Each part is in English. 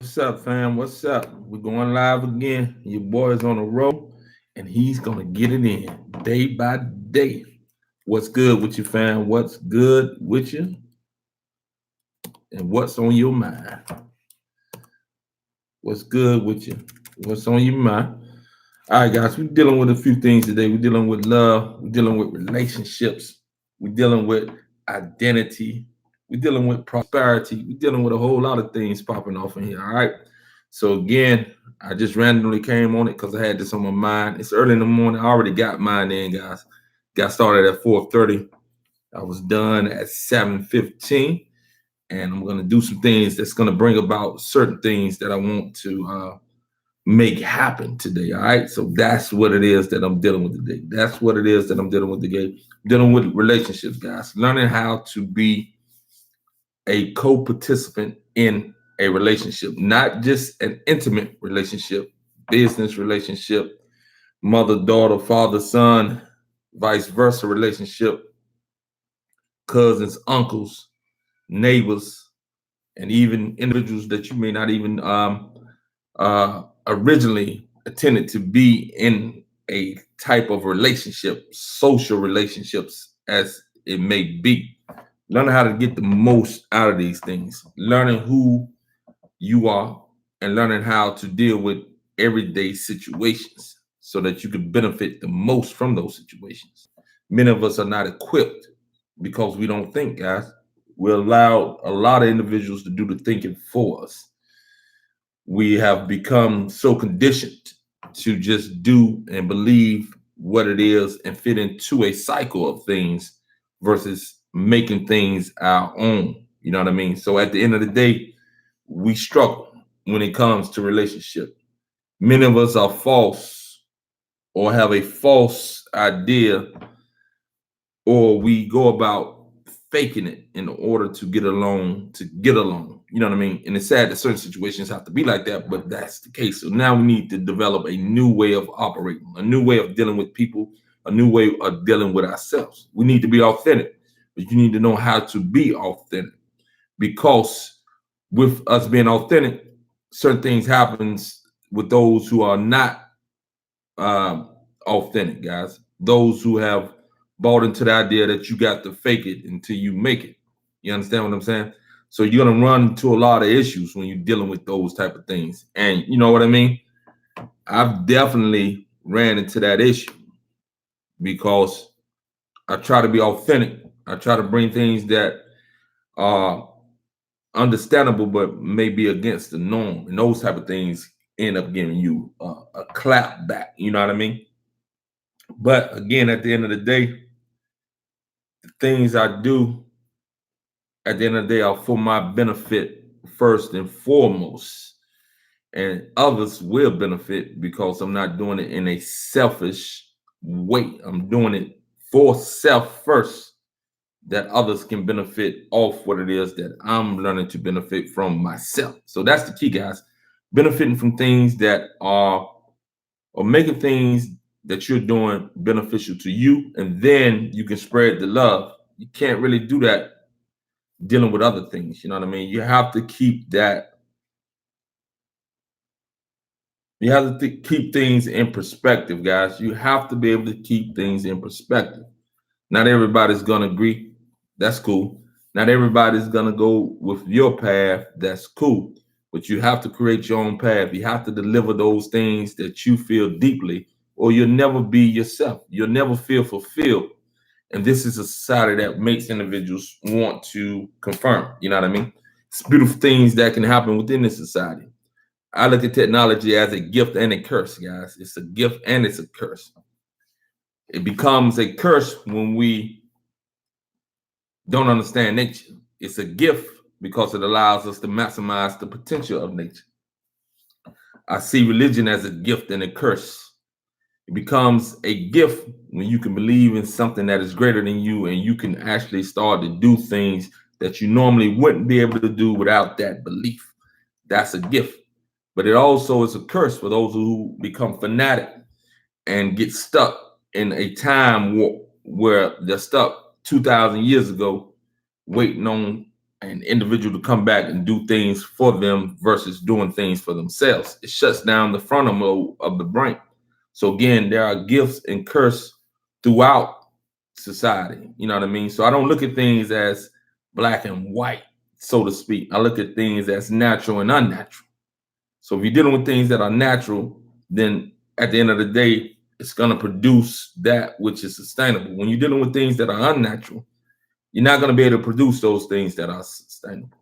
What's up, fam? What's up? We're going live again. Your boy is on a roll, and he's gonna get it in day by day. What's good with you, fam? What's good with you, and what's on your mind? What's good with you? What's on your mind? All right, guys. We're dealing with a few things today. We're dealing with love. We're dealing with relationships. We're dealing with identity. We're dealing with prosperity. We're dealing with a whole lot of things popping off in here. All right. So again, I just randomly came on it because I had this on my mind. It's early in the morning. I already got mine in, guys. Got started at 4:30. I was done at 7:15. And I'm gonna do some things that's gonna bring about certain things that I want to make happen today. All right. So that's what it is that I'm dealing with today. That's what it is that I'm dealing with today. Dealing with relationships, guys. Learning how to be a co-participant in a relationship, not just an intimate relationship, business relationship, mother, daughter, father, son, vice versa relationship, cousins, uncles, neighbors, and even individuals that you may not even originally intended to be in a type of relationship, social relationships as it may be. Learning how to get the most out of these things, learning who you are, and learning how to deal with everyday situations so that you can benefit the most from those situations. Many of us are not equipped because we don't think, guys. We allow a lot of individuals to do the thinking for us. We have become so conditioned to just do and believe what it is and fit into a cycle of things versus making things our own. You know what I mean? So at the end of the day, we struggle when it comes to relationship. Many of us are false or have a false idea, or we go about faking it in order to get along, You know what I mean? And it's sad that certain situations have to be like that, but that's the case. So now we need to develop a new way of operating, a new way of dealing with people, a new way of dealing with ourselves. We need to be authentic, but you need to know how to be authentic, because with us being authentic, certain things happens with those who are not um, authentic, guys. Those who have bought into the idea that you got to fake it until you make it. You understand what I'm saying? So you're gonna run into a lot of issues when you're dealing with those type of things. And you know what I mean? I've definitely ran into that issue because I try to be authentic. I try to bring things that are understandable but may be against the norm, and those type of things end up giving you a clap back. You know what I mean? But again, at the end of the day, the things I do at the end of the day are for my benefit first and foremost. And others will benefit because I'm not doing it in a selfish way. I'm doing it for self first, that others can benefit off what it is that I'm learning to benefit from myself. So that's the key, guys. Benefiting from things that are, or making things that you're doing beneficial to you, and then you can spread the love. You can't really do that dealing with other things. You know what I mean? You have to keep that. You have to keep things in perspective, guys. You have to be able to keep things in perspective. Not everybody's gonna agree. That's cool. Not everybody's gonna go with your path. That's cool. But you have to create your own path. You have to deliver those things that you feel deeply, or you'll never be yourself. You'll never feel fulfilled. And this is a society that makes individuals want to confirm. You know what I mean? It's beautiful things that can happen within this society. I look at technology as a gift and a curse, guys. It's a gift and it's a curse. It becomes a curse when we don't understand nature. It's a gift because it allows us to maximize the potential of nature. I see religion as a gift and a curse. It becomes a gift when you can believe in something that is greater than you, and you can actually start to do things that you normally wouldn't be able to do without that belief. That's a gift. But it also is a curse for those who become fanatic and get stuck in a time where they're stuck 2,000 years ago, waiting on an individual to come back and do things for them versus doing things for themselves. It shuts down the frontal lobe of the brain. So again, there are gifts and curse throughout society. You know what I mean? So I don't look at things as black and white, so to speak. I look at things as natural and unnatural. So if you're dealing with things that are natural, then at the end of the day, it's going to produce that which is sustainable. When you're dealing with things that are unnatural, you're not going to be able to produce those things that are sustainable.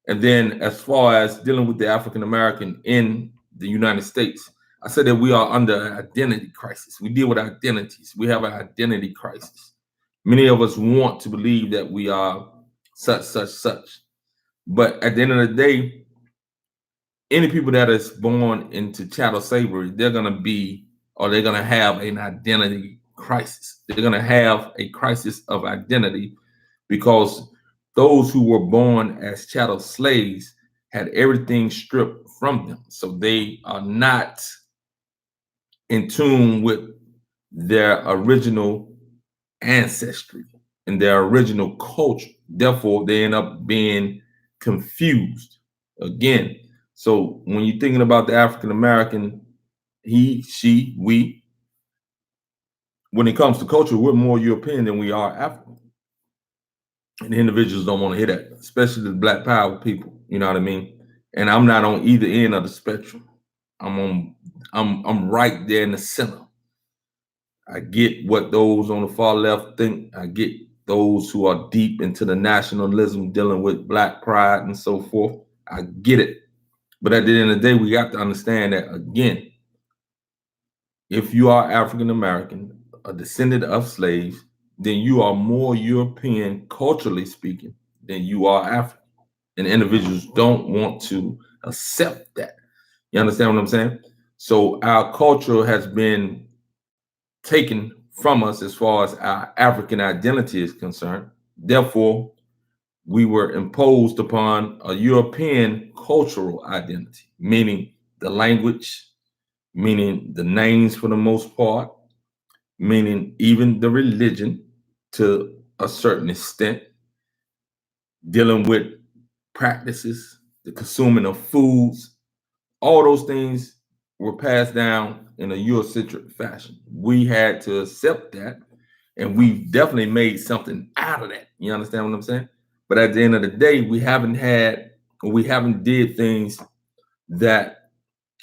And then as far as dealing with the African American in the United States, I said that we are under an identity crisis. We deal with identities. We have an identity crisis. Many of us want to believe that we are such, such, such. But at the end of the day, any people that is born into chattel slavery, they're going to be, or they're going to have an identity crisis. They're going to have a crisis of identity because those who were born as chattel slaves had everything stripped from them. So they are not in tune with their original ancestry and their original culture. Therefore, they end up being confused again. So when you're thinking about the African American, he, she, we, when it comes to culture, we're more European than we are African. And individuals don't want to hear that, especially the Black Power people. You know what I mean? And I'm not on either end of the spectrum. I'm right there in the center. I get what those on the far left think. I get those who are deep into the nationalism, dealing with Black pride and so forth. I get it. But at the end of the day, we got to understand that, again, if you are African American, a descendant of slaves, then you are more European, culturally speaking, than you are African. And individuals don't want to accept that. You understand what I'm saying? So our culture has been taken from us as far as our African identity is concerned. Therefore, we were imposed upon a European cultural identity, meaning the language, meaning the names for the most part, meaning even the religion to a certain extent, dealing with practices, the consuming of foods, all those things were passed down in a Eurocentric fashion. We had to accept that, and we definitely made something out of that. You understand what I'm saying? But at the end of the day, we haven't did things that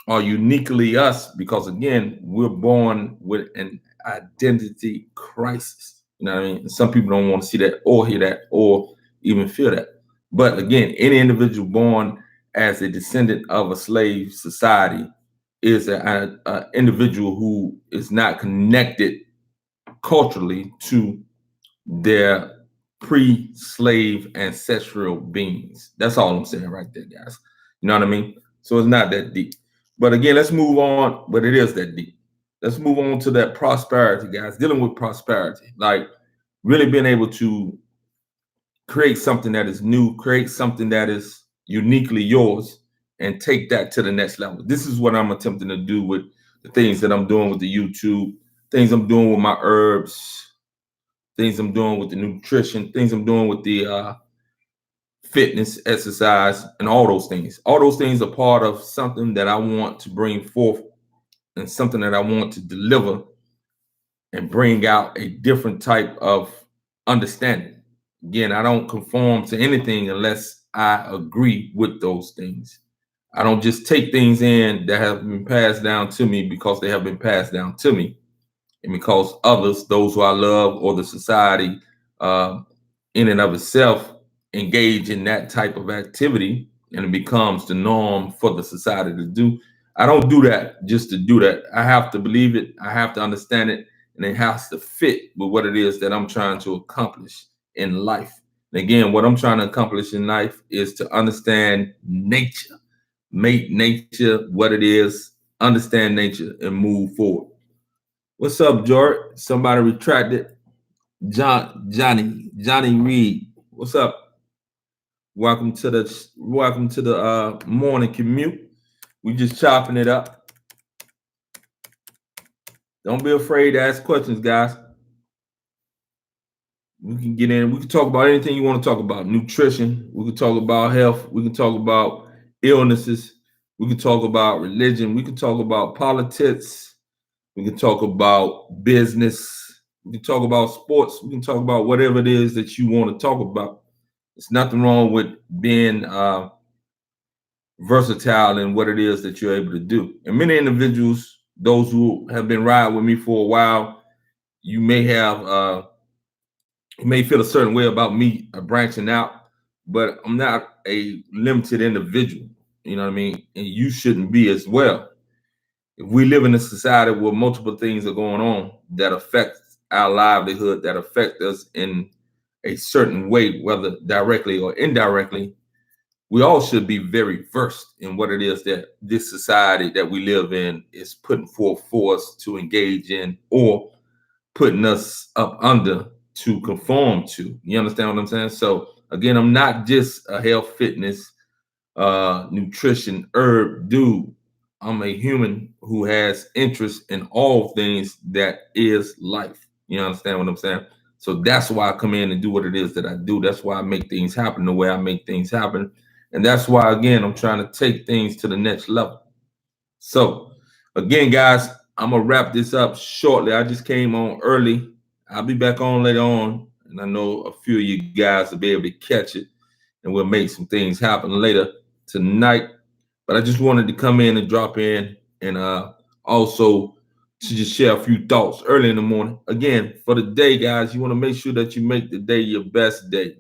are uniquely us because again, we're born with an identity crisis. You know what I mean? Some people don't want to see that or hear that or even feel that. But again, any individual born as a descendant of a slave society is an individual who is not connected culturally to their pre-slave ancestral beings. That's all I'm saying right there, guys. You know what I mean? So it's not that deep. But again, let's move on. But it is that deep. Let's move on to that prosperity, guys. Dealing with prosperity, like really being able to create something that is new, create something that is uniquely yours, and take that to the next level. This is what I'm attempting to do with the things that I'm doing with the YouTube, things I'm doing with my herbs, things I'm doing with the nutrition, things I'm doing with the fitness, exercise, and all those things. All those things are part of something that I want to bring forth and something that I want to deliver and bring out a different type of understanding. Again, I don't conform to anything unless I agree with those things. I don't just take things in that have been passed down to me because they have been passed down to me, and because others, those who I love, or the society in and of itself engage in that type of activity, and it becomes the norm for the society to do. I don't do that just to do that. I have to believe it. I have to understand it, and it has to fit with what it is that I'm trying to accomplish in life. And again, what I'm trying to accomplish in life is to understand nature, make nature what it is, understand nature, and move forward. What's up, George? Somebody retracted. Johnny Reed. What's up? Welcome to the morning commute. We just chopping it up. Don't be afraid to ask questions, guys. We can get in. We can talk about anything you want to talk about. Nutrition. We can talk about health. We can talk about illnesses. We can talk about religion. We can talk about politics. We can talk about business. We can talk about sports. We can talk about whatever it is that you want to talk about. There's nothing wrong with being versatile in what it is that you're able to do. And many individuals, those who have been riding with me for a while, you may have you may feel a certain way about me branching out, but I'm not a limited individual. You know what I mean? And you shouldn't be as well. If we live in a society where multiple things are going on that affect our livelihood, that affect us in a certain way, whether directly or indirectly, we all should be very versed in what it is that this society that we live in is putting forth for us to engage in or putting us up under to conform to. You understand what I'm saying? So again, I'm not just a health, fitness, nutrition, herb dude. I'm a human who has interest in all things that is life. You understand what I'm saying? So that's why I come in and do what it is that I do. That's why I make things happen the way I make things happen. And that's why, again, I'm trying to take things to the next level. So, again, guys, I'm going to wrap this up shortly. I just came on early. I'll be back on later on. And I know a few of you guys will be able to catch it. And we'll make some things happen later tonight. But I just wanted to come in and drop in and also to just share a few thoughts early in the morning. Again, for the day, guys, you want to make sure that you make the day your best day.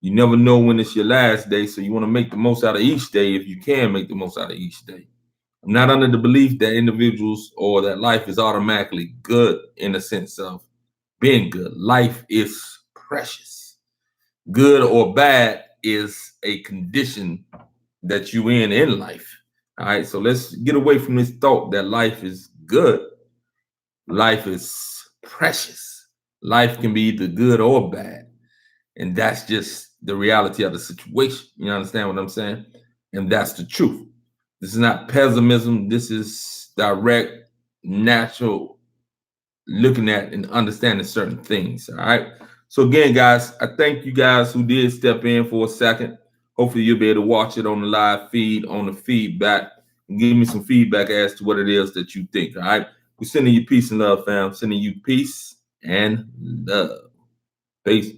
You never know when it's your last day, so you want to make the most out of each day if you can make the most out of each day. I'm not under the belief that individuals or that life is automatically good in the sense of being good. Life is precious. Good or bad is a condition that you in life. All right, so let's get away from this thought that life is good. Life is precious. Life can be either good or bad. And that's just the reality of the situation. You understand what I'm saying? And that's the truth. This is not pessimism. This is direct, natural looking at and understanding certain things. All right. So again, guys, I thank you guys who did step in for a second. Hopefully you'll be able to watch it on the live feed, on the feedback, and give me some feedback as to what it is that you think. All right. We're sending you peace and love, fam. Sending you peace and love. Peace.